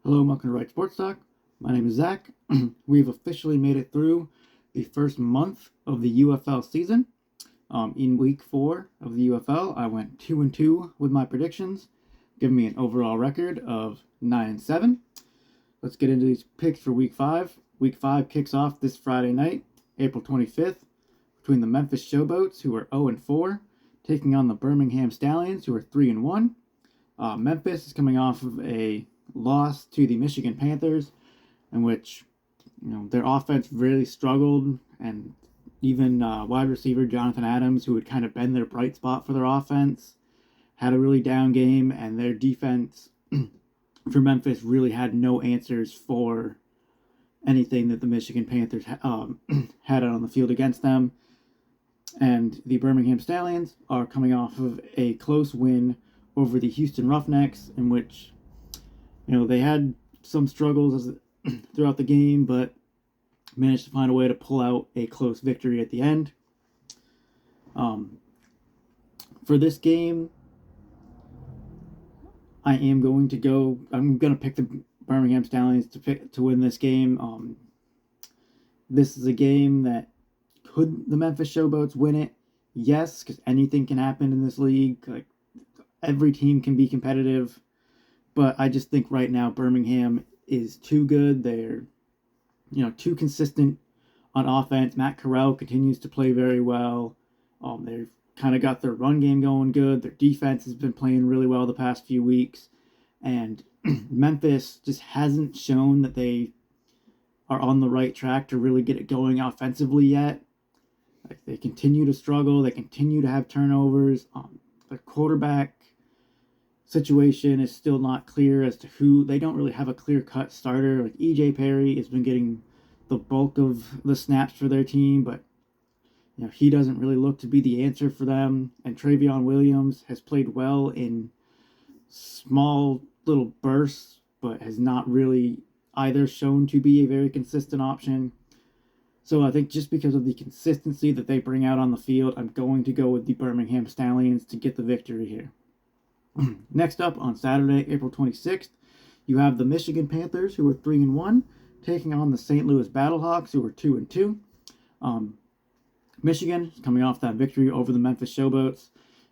Hello, and welcome to Right Sports Talk. My name is Zach. We've officially made it through the first month of the UFL season. In week 4 of the UFL, I went 2-2 with my predictions, giving me an overall record of 9-7. Let's get into these picks for week 5. Week 5 kicks off this Friday night, April 25th, between the Memphis Showboats, who are 0-4, taking on the Birmingham Stallions, who are 3-1. Memphis is coming off of a loss to the Michigan Panthers, in which their offense really struggled, and even wide receiver Jonathan Adams, who had kind of been their bright spot for their offense, had a really down game, and their defense for Memphis really had no answers for anything that the Michigan Panthers had out on the field against them. And the Birmingham Stallions are coming off of a close win over the Houston Roughnecks, in which they had some struggles throughout the game, but managed to find a way to pull out a close victory at the end. For this game, I'm going to pick the Birmingham Stallions to win this game. This is a game that could the Memphis Showboats win it? Yes, because anything can happen in this league. Like, every team can be competitive. But I just think right now Birmingham is too good. They're, too consistent on offense. Matt Corral continues to play very well. They've kind of got their run game going good. Their defense has been playing really well the past few weeks. And Memphis just hasn't shown that they are on the right track to really get it going offensively yet. Like, they continue to struggle. They continue to have turnovers. Their quarterback situation is still not clear as to who. They don't really have a clear-cut starter. Like, EJ Perry has been getting the bulk of the snaps for their team, but he doesn't really look to be the answer for them. And Travion Williams has played well in small little bursts, but has not really either shown to be a very consistent option. So I think just because of the consistency that they bring out on the field, I'm going to go with the Birmingham Stallions to get the victory here. Next up, on Saturday, April 26th, you have the Michigan Panthers, who are 3-1, taking on the St. Louis Battlehawks, who are 2-2. Michigan is coming off that victory over the Memphis Showboats,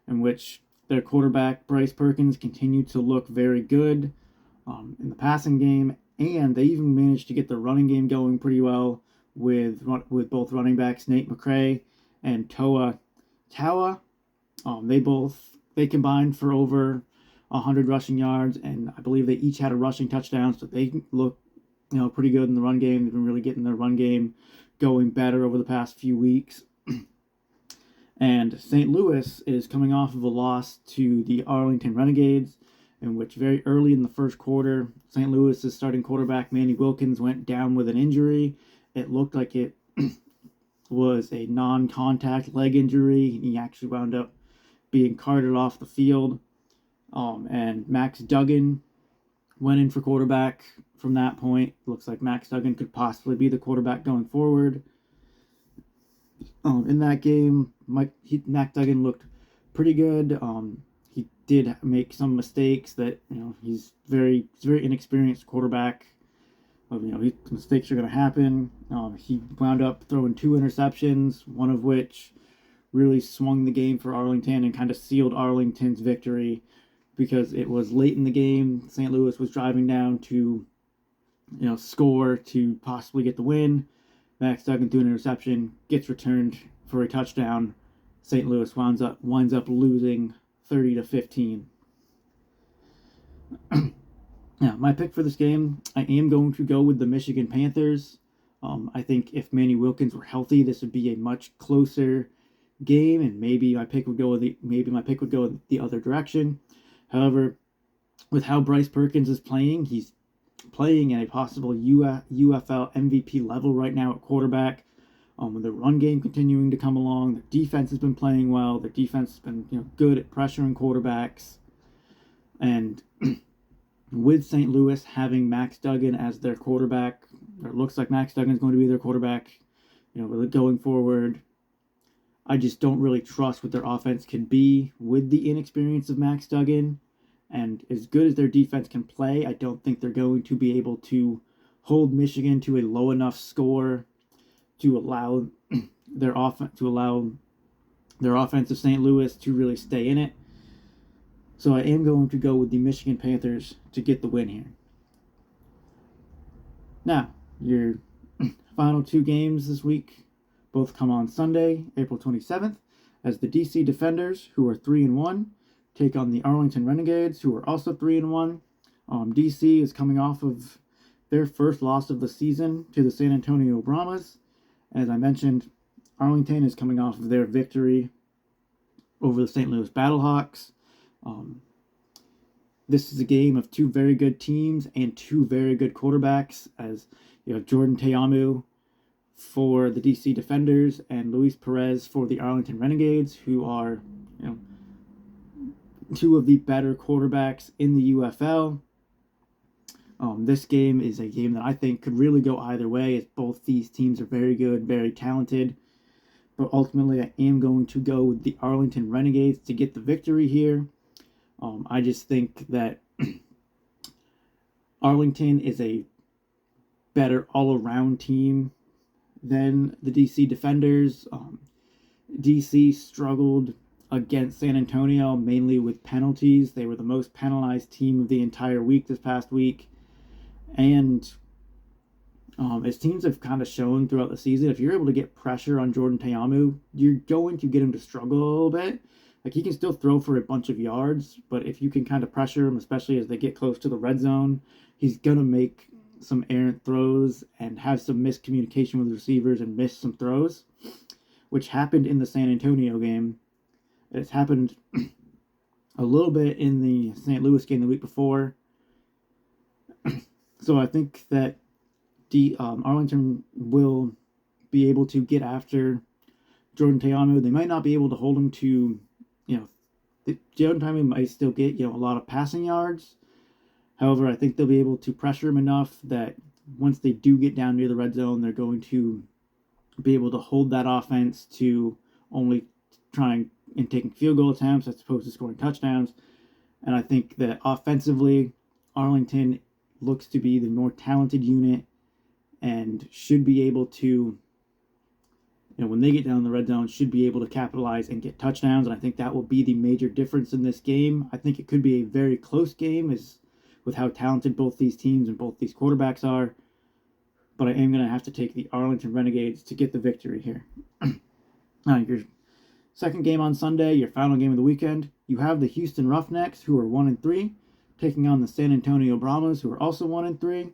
in which their quarterback, Bryce Perkins, continued to look very good in the passing game, and they even managed to get the running game going pretty well with both running backs, Nate McCray and Toa Tawa. They combined for over 100 rushing yards, and I believe they each had a rushing touchdown, so they look pretty good in the run game. They've been really getting their run game going better over the past few weeks. And St. Louis is coming off of a loss to the Arlington Renegades, in which very early in the first quarter, St. Louis's starting quarterback, Manny Wilkins, went down with an injury. It looked like it was a non-contact leg injury, and he actually wound up being carted off the field. And Max Duggan went in for quarterback from that point. Looks like Max Duggan could possibly be the quarterback going forward. In that game, Max Duggan looked pretty good. He did make some mistakes that, he's very inexperienced quarterback. Mistakes are going to happen. He wound up throwing 2 interceptions, one of which really swung the game for Arlington and kind of sealed Arlington's victory, because it was late in the game. St. Louis was driving down to, score to possibly get the win. Max Duggan threw an interception, gets returned for a touchdown. St. Louis winds up losing 30-15. Now, my pick for this game, I am going to go with the Michigan Panthers. I think if Manny Wilkins were healthy, this would be a much closer game, and maybe my pick would go the other direction. However, with how Bryce Perkins is playing, he's playing at a possible UFL MVP level right now at quarterback. With the run game continuing to come along, the defense has been playing well. The defense has been good at pressuring quarterbacks, and with St. Louis having Max Duggan as their quarterback, or it looks like Max Duggan is going to be their quarterback, really going forward. I just don't really trust what their offense could be with the inexperience of Max Duggan. And as good as their defense can play, I don't think they're going to be able to hold Michigan to a low enough score to allow their offense of St. Louis to really stay in it. So I am going to go with the Michigan Panthers to get the win here. Now, your final two games this week both come on Sunday, April 27th, as the DC Defenders, who are 3-1, take on the Arlington Renegades, who are also 3-1. DC is coming off of their first loss of the season to the San Antonio Brahmas. As I mentioned, Arlington is coming off of their victory over the St. Louis Battlehawks. This is a game of two very good teams and two very good quarterbacks, as you have Jordan Teamu for the DC Defenders and Luis Perez for the Arlington Renegades, who are two of the better quarterbacks in the UFL. This game is a game that I think could really go either way, as both these teams are very good, very talented. But ultimately, I am going to go with the Arlington Renegades to get the victory here. I just think that Arlington is a better all-around team than the DC Defenders. DC struggled against San Antonio mainly with penalties. They were the most penalized team of the entire week this past week. And as teams have kind of shown throughout the season, if you're able to get pressure on Jordan Teamu, you're going to get him to struggle a little bit. Like, he can still throw for a bunch of yards, but if you can kind of pressure him, especially as they get close to the red zone, he's going to make some errant throws and have some miscommunication with receivers and miss some throws, which happened in the San Antonio game. It's happened a little bit in the St. Louis game the week before. So I think that Arlington will be able to get after Jordan Teamu. They might not be able to hold him to, Jordan Teamu might still get, a lot of passing yards. However, I think they'll be able to pressure him enough that once they do get down near the red zone, they're going to be able to hold that offense to only trying and taking field goal attempts as opposed to scoring touchdowns. And I think that offensively, Arlington looks to be the more talented unit and should be able to, when they get down in the red zone, should be able to capitalize and get touchdowns. And I think that will be the major difference in this game. I think it could be a very close game with how talented both these teams and both these quarterbacks are. But I am going to have to take the Arlington Renegades to get the victory here. Your second game on Sunday, your final game of the weekend, you have the Houston Roughnecks, who are 1-3, taking on the San Antonio Brahmas, who are also 1-3.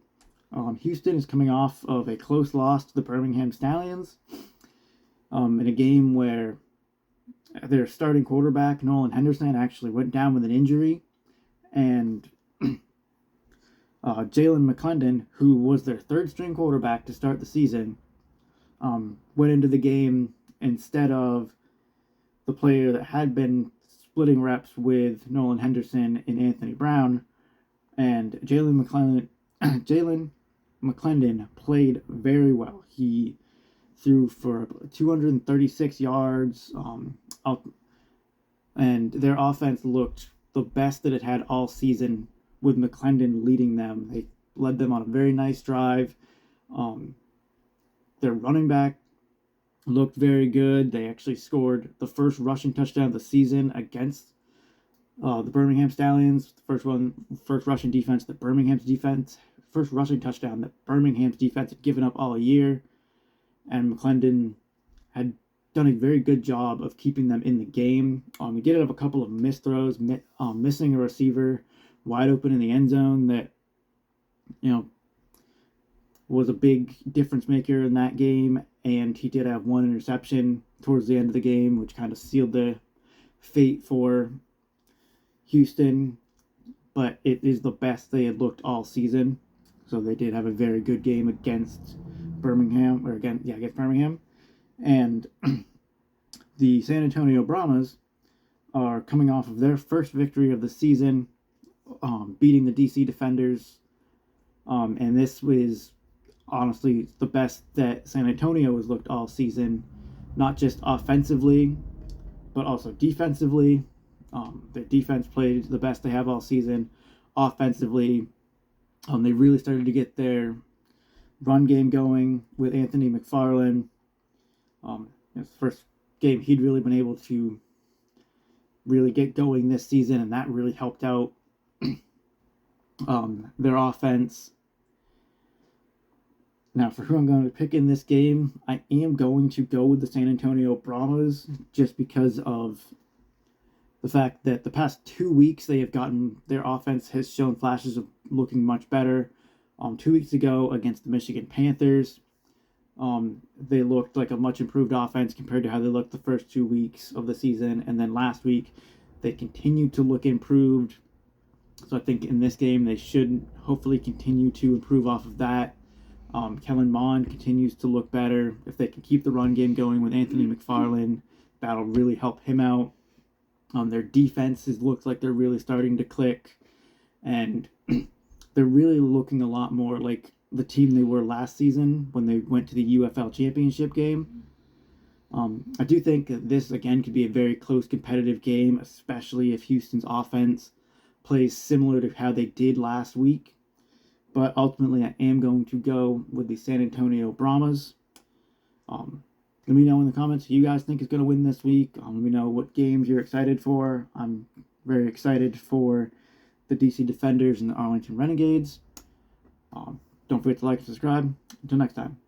Houston is coming off of a close loss to the Birmingham Stallions in a game where their starting quarterback, Nolan Henderson, actually went down with an injury. And Jalen McClendon, who was their third-string quarterback to start the season, went into the game instead of the player that had been splitting reps with Nolan Henderson and Anthony Brown. And Jalen McClendon played very well. He threw for 236 yards, and their offense looked the best that it had all season, with McClendon leading them. They led them on a very nice drive. Their running back looked very good. They actually scored the first rushing touchdown of the season against the Birmingham Stallions. First rushing touchdown that Birmingham's defense had given up all year. And McClendon had done a very good job of keeping them in the game. He did have a couple of missed throws, missing a receiver wide open in the end zone that, was a big difference maker in that game. And he did have one interception towards the end of the game, which kind of sealed the fate for Houston. But it is the best they had looked all season. So they did have a very good game against Birmingham. And the San Antonio Brahmas are coming off of their first victory of the season, beating the DC Defenders. And this was honestly the best that San Antonio has looked all season, not just offensively, but also defensively. Their defense played the best they have all season. Offensively, they really started to get their run game going with Anthony McFarland. His first game he'd really been able to really get going this season, and that really helped out their offense. Now, for who I'm going to pick in this game, I am going to go with the San Antonio Brahmas just because of the fact that the past 2 weeks they have gotten their offense has shown flashes of looking much better. 2 weeks ago against the Michigan Panthers, they looked like a much improved offense compared to how they looked the first 2 weeks of the season. And then last week, they continued to look improved. So I think in this game, they should hopefully continue to improve off of that. Kellen Mond continues to look better. If they can keep the run game going with Anthony McFarland, that'll really help him out. Their defenses looks like they're really starting to click. And they're really looking a lot more like the team they were last season when they went to the UFL championship game. I do think this, again, could be a very close competitive game, especially if Houston's offense plays similar to how they did last week. But ultimately, I am going to go with the San Antonio Brahmas. Let me know in the comments who you guys think is going to win this week. Let me know what games you're excited for. I'm very excited for the DC Defenders and the Arlington Renegades. Don't forget to like and subscribe. Until next time.